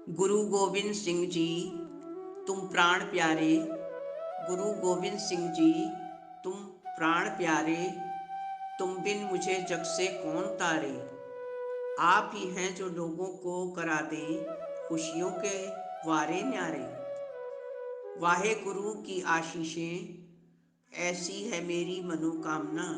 गुरु गोविंद सिंह जी तुम प्राण प्यारे। गुरु गोविंद सिंह जी तुम प्राण प्यारे। तुम बिन मुझे जग से कौन तारे। आप ही हैं जो लोगों को करा दें खुशियों के वारे न्यारे। वाहे गुरु की आशीषें ऐसी है मेरी मनोकामना।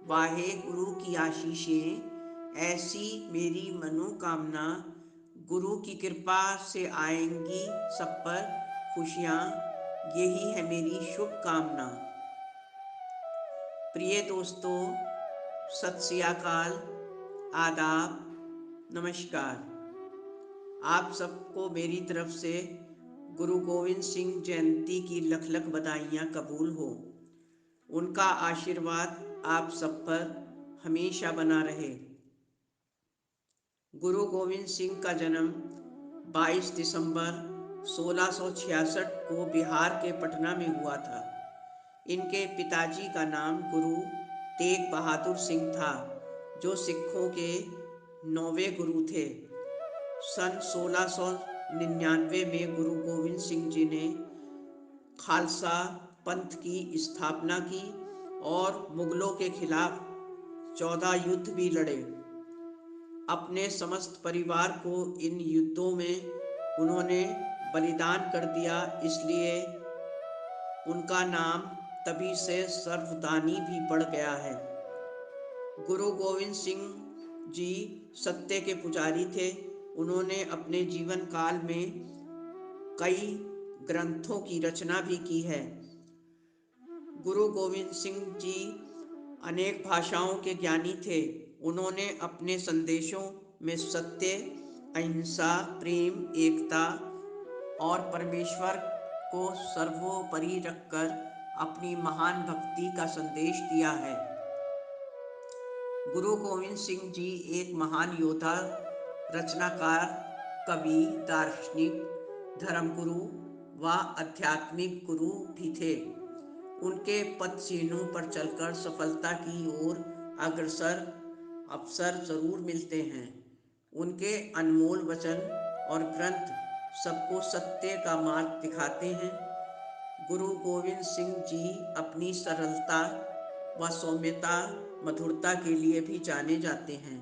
वाहे गुरु की आशीषें ऐसी मेरी मनोकामना। गुरु की कृपा से आएंगी सब पर खुशियाँ, यही है मेरी शुभकामना। प्रिय दोस्तों, सत श्री अकाल, आदाब, नमस्कार। आप सबको मेरी तरफ से गुरु गोविंद सिंह जयंती की लख लख बधाइयाँ कबूल हो। उनका आशीर्वाद आप सब पर हमेशा बना रहे। गुरु गोविंद सिंह का जन्म 22 दिसंबर 1666 को बिहार के पटना में हुआ था। इनके पिताजी का नाम गुरु तेग बहादुर सिंह था, जो सिखों के 9वें गुरु थे। सन 1699 में गुरु गोविंद सिंह जी ने खालसा पंथ की स्थापना की और मुगलों के खिलाफ 14 युद्ध भी लड़े। अपने समस्त परिवार को इन युद्धों में उन्होंने बलिदान कर दिया, इसलिए उनका नाम तभी से सर्वदानी भी पड़ गया है। गुरु गोविंद सिंह जी सत्य के पुजारी थे। उन्होंने अपने जीवन काल में कई ग्रंथों की रचना भी की है। गुरु गोविंद सिंह जी अनेक भाषाओं के ज्ञानी थे। उन्होंने अपने संदेशों में सत्य, अहिंसा, प्रेम, एकता और परमेश्वर को सर्वोपरि रखकर अपनी महान भक्ति का संदेश दिया है। गुरु गोविंद सिंह जी एक महान योद्धा, रचनाकार, कवि, दार्शनिक, धर्मगुरु व आध्यात्मिक गुरु भी थे। उनके पद चिन्हों पर चलकर सफलता की ओर अग्रसर अवसर जरूर मिलते हैं। उनके अनमोल वचन और ग्रंथ सबको सत्य का मार्ग दिखाते हैं। गुरु गोविंद सिंह जी अपनी सरलता व सौम्यता, मधुरता के लिए भी जाने जाते हैं।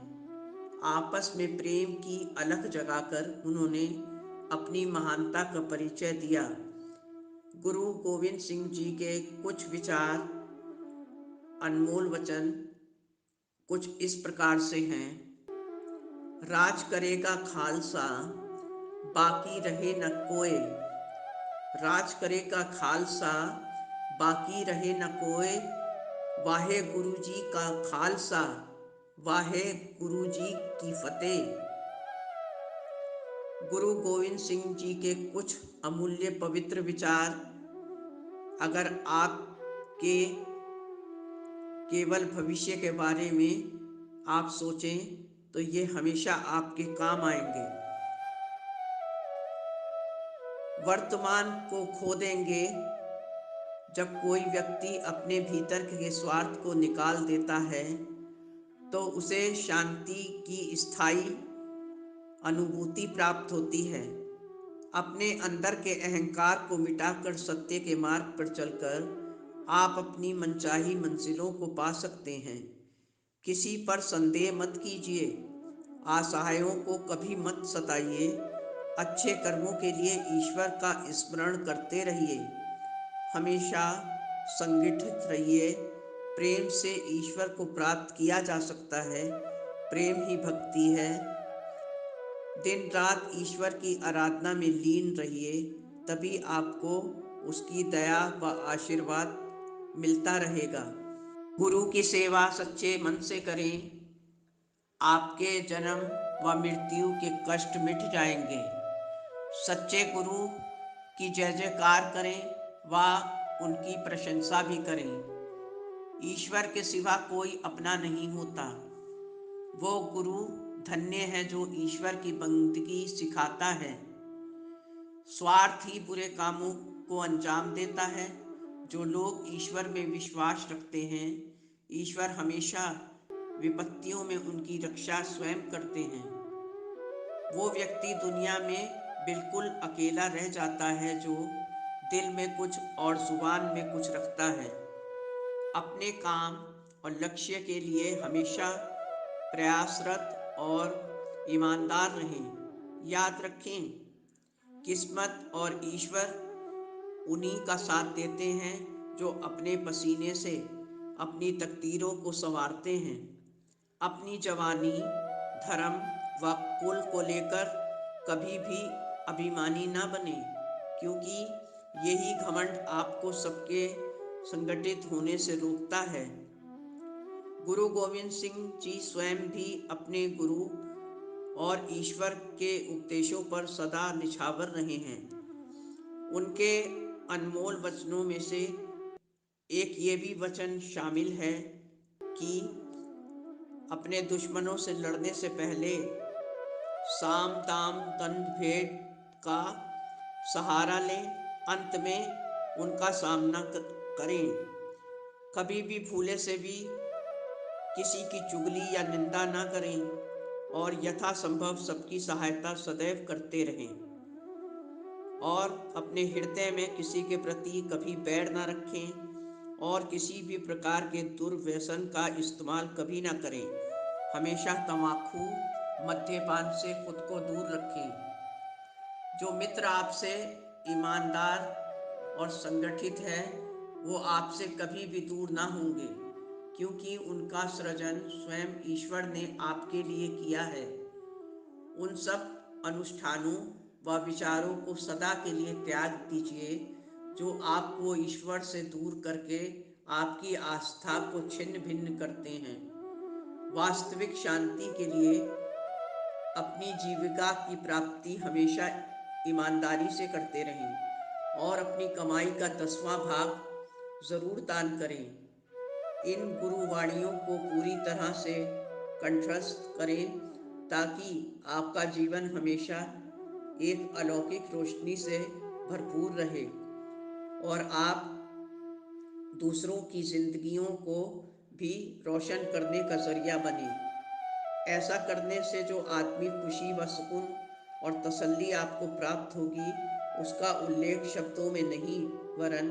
आपस में प्रेम की अलख जगाकर उन्होंने अपनी महानता का परिचय दिया। गुरु गोविंद सिंह जी के कुछ विचार, अनमोल वचन कुछ इस प्रकार से हैं। राज करेगा खालसा, बाकी रहे न कोय। राज करेगा खालसा, बाकी रहे न कोय। वाहे गुरु जी का खालसा, वाहे गुरु जी की फतेह। गुरु गोविंद सिंह जी के कुछ अमूल्य पवित्र विचार अगर आपके केवल भविष्य के बारे में आप सोचें तो ये हमेशा आपके काम आएंगे। वर्तमान को खो देंगे जब कोई व्यक्ति अपने भीतर के स्वार्थ को निकाल देता है, तो उसे शांति की स्थायी अनुभूति प्राप्त होती है। अपने अंदर के अहंकार को मिटाकर सत्य के मार्ग पर चलकर आप अपनी मनचाही मंजिलों को पा सकते हैं। किसी पर संदेह मत कीजिए, असहायों को कभी मत सताइए। अच्छे कर्मों के लिए ईश्वर का स्मरण करते रहिए। हमेशा संगठित रहिए। प्रेम से ईश्वर को प्राप्त किया जा सकता है। प्रेम ही भक्ति है। दिन रात ईश्वर की आराधना में लीन रहिए, तभी आपको उसकी दया व आशीर्वाद मिलता रहेगा। गुरु की सेवा सच्चे मन से करें, आपके जन्म व मृत्यु के कष्ट मिट जाएंगे। सच्चे गुरु की जय जयकार करें व उनकी प्रशंसा भी करें। ईश्वर के सिवा कोई अपना नहीं होता। वो गुरु धन्य है जो ईश्वर की बंदगी सिखाता है। स्वार्थ ही बुरे कामों को अंजाम देता है। जो लोग ईश्वर में विश्वास रखते हैं, ईश्वर हमेशा विपत्तियों में उनकी रक्षा स्वयं करते हैं। वो व्यक्ति दुनिया में बिल्कुल अकेला रह जाता है, जो दिल में कुछ और जुबान में कुछ रखता है। अपने काम और लक्ष्य के लिए हमेशा प्रयासरत और ईमानदार रहें। याद रखें, किस्मत और ईश्वर उन्हीं का साथ देते हैं जो अपने पसीने से अपनी तकदीरों को संवारते हैं। अपनी जवानी, धर्म व कुल को लेकर कभी भी अभिमानी न बने, क्योंकि यही घमंड आपको सबके संगठित होने से रोकता है। गुरु गोविंद सिंह जी स्वयं भी अपने गुरु और ईश्वर के उपदेशों पर सदा निछावर रहे हैं। उनके अनमोल वचनों में से एक ये भी वचन शामिल है कि अपने दुश्मनों से लड़ने से पहले साम दाम दंड भेद का सहारा लें, अंत में उनका सामना करें। कभी भी भूले से भी किसी की चुगली या निंदा न करें और यथासंभव सबकी सहायता सदैव करते रहें। और अपने हृदय में किसी के प्रति कभी बैर न रखें और किसी भी प्रकार के दुर्व्यसन का इस्तेमाल कभी ना करें। हमेशा तंबाकू, मद्यपान से खुद को दूर रखें। जो मित्र आपसे ईमानदार और संगठित है, वो आपसे कभी भी दूर ना होंगे, क्योंकि उनका सृजन स्वयं ईश्वर ने आपके लिए किया है। उन सब अनुष्ठानों व विचारों को सदा के लिए त्याग दीजिए जो आपको ईश्वर से दूर करके आपकी आस्था को छिन्न भिन्न करते हैं। वास्तविक शांति के लिए अपनी जीविका की प्राप्ति हमेशा ईमानदारी से करते रहें और अपनी कमाई का 10वां भाग ज़रूर दान करें। इन गुरुवाणियों को पूरी तरह से कंठस्थ करें ताकि आपका जीवन हमेशा एक अलौकिक रोशनी से भरपूर रहे और आप दूसरों की जिंदगियों को भी रोशन करने का जरिया बने। ऐसा करने से जो आत्मिक खुशी व सुकून और तसल्ली आपको प्राप्त होगी, उसका उल्लेख शब्दों में नहीं, वरन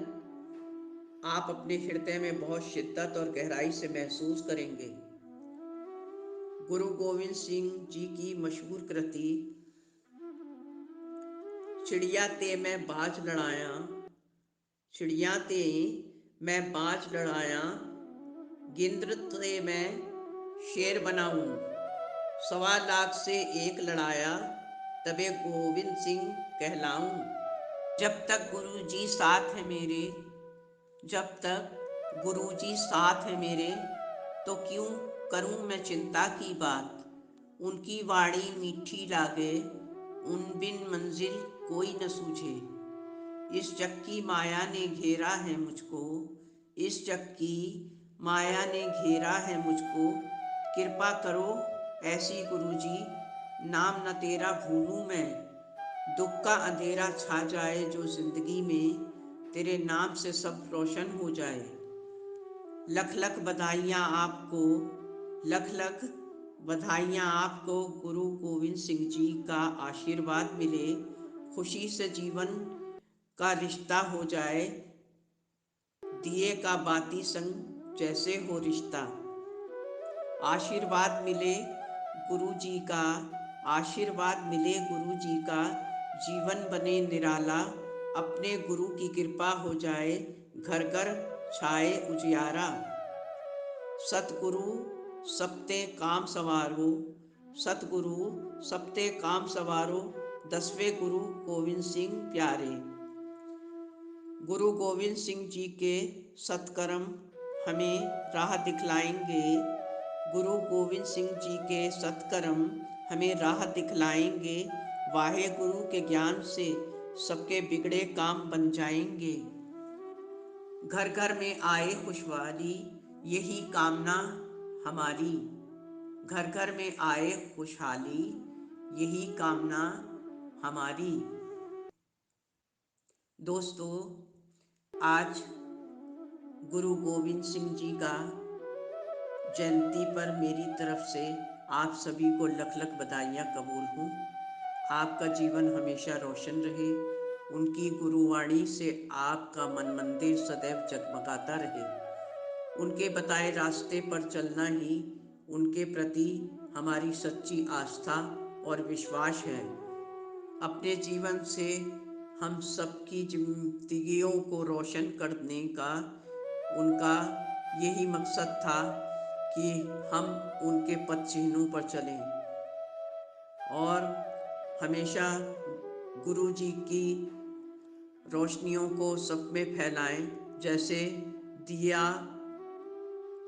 आप अपने हृदय में बहुत शिद्दत और गहराई से महसूस करेंगे। गुरु गोविंद सिंह जी की मशहूर कृति चिड़िया ते मैं बाज लड़ाया, चिड़िया ते मैं बाज लड़ाया, गिंद्र ते मैं शेर बनाऊं, 1.25 लाख से एक लड़ाया, तबे गोविंद सिंह कहलाऊं। जब तक गुरुजी साथ है मेरे, जब तक गुरुजी साथ है मेरे, तो क्यों करूं मैं चिंता की बात। उनकी वाणी मीठी लागे, उन बिन मंजिल कोई न सूझे। इस जग की माया ने घेरा है मुझको, इस जग की माया ने घेरा है मुझको, कृपा करो ऐसी गुरुजी, नाम न तेरा भूलूं मैं। दुख का अंधेरा छा जाए जो जिंदगी में, तेरे नाम से सब रोशन हो जाए। लख लख बधाइयाँ आपको, लख लख बधाइयाँ आपको, गुरु गोविंद सिंह जी का आशीर्वाद मिले, खुशी से जीवन का रिश्ता हो जाए, दिए का बाती संग जैसे हो रिश्ता। आशीर्वाद मिले गुरु जी का, आशीर्वाद मिले गुरु जी का, जीवन बने निराला, अपने गुरु की कृपा हो जाए, घर घर छाए उजियारा। सतगुरु सबते काम सवारो, सतगुरु सबते काम सवारो, 10वें गुरु गोविंद सिंह प्यारे। गुरु गोविंद सिंह जी के सत्कर्म हमें राह दिखलाएंगे, गुरु गोविंद सिंह जी के सत्कर्म हमें राह दिखलाएंगे, वाहे गुरु के ज्ञान से सबके बिगड़े काम बन जाएंगे। घर घर में आए खुशहाली, यही कामना हमारी, घर घर में आए खुशहाली, यही कामना हमारी। दोस्तों, आज गुरु गोविंद सिंह जी का जयंती पर मेरी तरफ से आप सभी को लख लख बधाइयाँ कबूल हूँ। आपका जीवन हमेशा रोशन रहे। उनकी गुरुवाणी से आपका मन मंदिर सदैव जगमगाता रहे। उनके बताए रास्ते पर चलना ही उनके प्रति हमारी सच्ची आस्था और विश्वास है। अपने जीवन से हम सबकी जिंदगियों को रोशन करने का उनका यही मकसद था कि हम उनके पद चिन्हों पर चलें और हमेशा गुरु जी की रोशनियों को सब में फैलाएं। जैसे दिया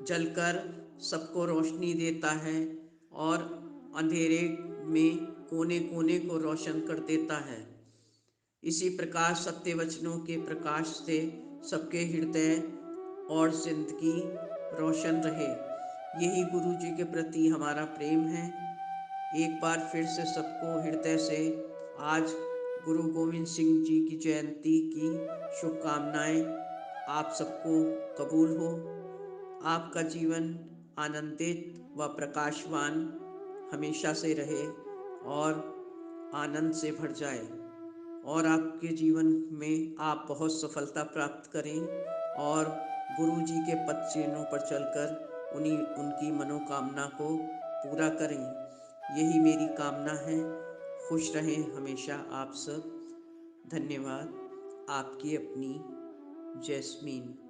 जलकर सबको रोशनी देता है और अंधेरे में कोने कोने को रोशन कर देता है, इसी प्रकार सत्य वचनों के प्रकाश से सबके हृदय और जिंदगी रोशन रहे। यही गुरु जी के प्रति हमारा प्रेम है। एक बार फिर से सबको हृदय से आज गुरु गोविंद सिंह जी की जयंती की शुभकामनाएं आप सबको कबूल हो। आपका जीवन आनंदित व प्रकाशवान हमेशा से रहे और आनंद से भर जाए और आपके जीवन में आप बहुत सफलता प्राप्त करें और गुरु जी के पद चिन्हों पर चलकर उनकी मनोकामना को पूरा करें। यही मेरी कामना है। खुश रहें हमेशा आप सब। धन्यवाद। आपकी अपनी जैस्मीन।